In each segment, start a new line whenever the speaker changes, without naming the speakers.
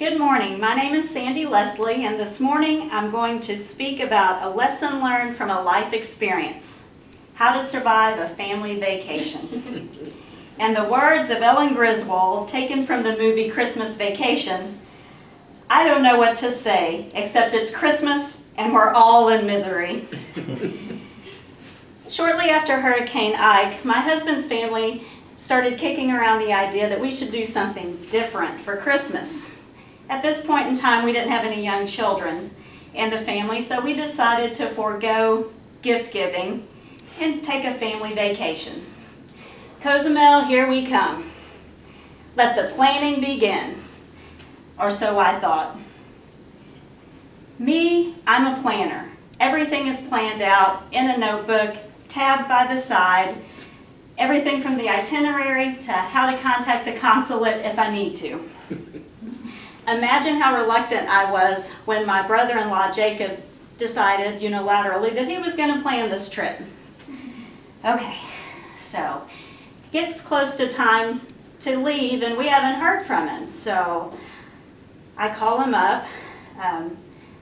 Good morning. My name is Lesley, and this morning I'm going to speak about a lesson learned from a life experience: how to survive a family vacation. And the words of Ellen Griswold, taken from the movie Christmas Vacation, I don't know what to say, except it's Christmas and we're all in misery. Shortly after Hurricane Ike, my husband's family started kicking around the idea that we should do something different for Christmas. At this point in time, we didn't have any young children in the family, so we decided to forego gift giving and take a family vacation. COMM, here we come. Let the planning begin, or so I thought. Me, I'm a planner. Everything is planned out in a notebook, tabbed by the side, everything from the itinerary to how to contact the consulate if I need to. Imagine how reluctant I was when my brother-in-law Jacob decided unilaterally that he was going to plan this trip. Okay, so it gets close to time to leave and we haven't heard from him, so I call him up.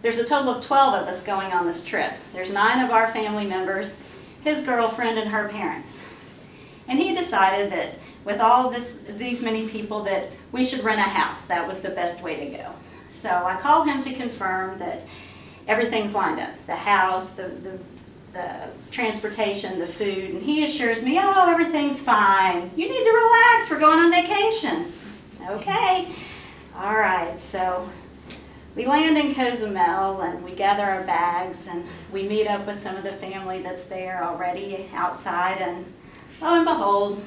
There's a total of 12 of us going on this trip. There's 9 of our family members, his girlfriend and her parents. And he decided that with all these many people that we should rent a house. That was the best way to go. So I called him to confirm that everything's lined up. The house, the transportation, the food, and he assures me, oh, everything's fine. You need to relax, we're going on vacation. Okay, all right, so we land in Cozumel and we gather our bags and we meet up with some of the family that's there already outside, and lo and behold,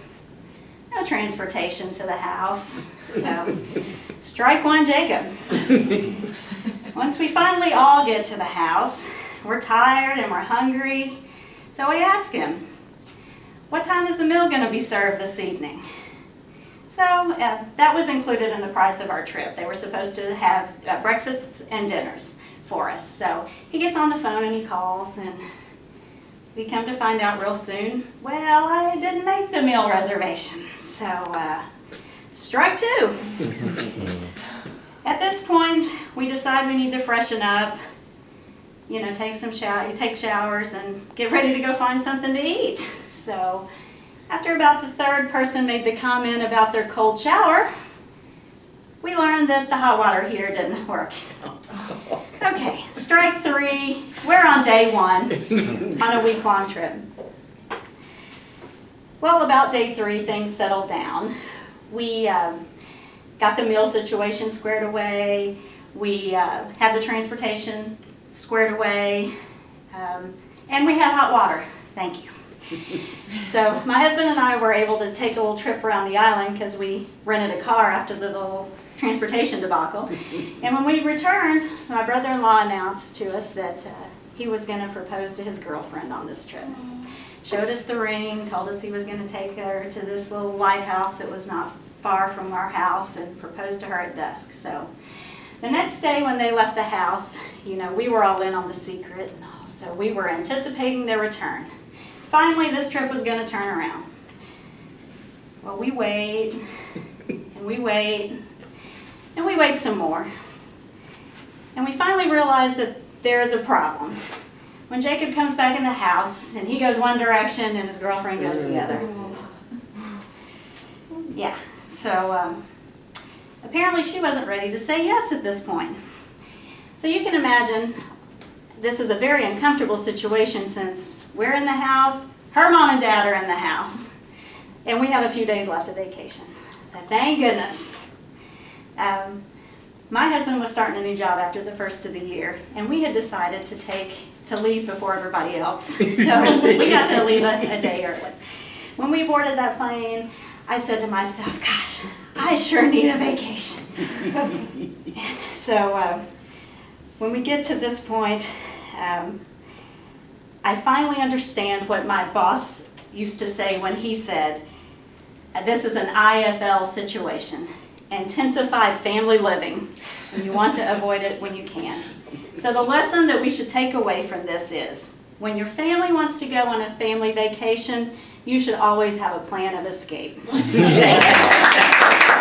no transportation to the house. So, strike one, Jacob. Once we finally all get to the house, we're tired and we're hungry. So we ask him, what time is the meal going to be served this evening? So that was included in the price of our trip. They were supposed to have breakfasts and dinners for us. So he gets on the phone and he calls, and we come to find out real soon, well, I didn't make the meal reservation. So, strike two. At this point, we decide we need to freshen up, take showers and get ready to go find something to eat. So, after about the third person made the comment about their cold shower, we learned that the hot water heater didn't work. Okay, strike three. We're on day 1 on a week-long trip. Well, about day 3, things settled down. We got the meal situation squared away. We had the transportation squared away. And we had hot water. Thank you. So my husband and I were able to take a little trip around the island because we rented a car after the little transportation debacle. And when we returned, my brother-in-law announced to us that he was going to propose to his girlfriend on this trip. Showed us the ring, told us he was going to take her to this little lighthouse that was not far from our house, and proposed to her at dusk. So the next day when they left the house, we were all in on the secret and all, so we were anticipating their return. Finally, this trip was going to turn around. Well, we wait, and we wait, and we wait some more. And we finally realize that there is a problem. When Jacob comes back in the house, and he goes one direction, and his girlfriend goes the other. Yeah, so apparently she wasn't ready to say yes at this point. So you can imagine, this is a very uncomfortable situation since we're in the house, her mom and dad are in the house, and we have a few days left of vacation. But thank goodness. My husband was starting a new job after the first of the year, and we had decided to leave before everybody else. So we got to leave a day early. When we boarded that plane, I said to myself, gosh, I sure need a vacation. So when we get to this point, I finally understand what my boss used to say when he said, this is an IFL situation, intensified family living, and you want to avoid it when you can. So the lesson that we should take away from this is, when your family wants to go on a family vacation, you should always have a plan of escape. Thank you.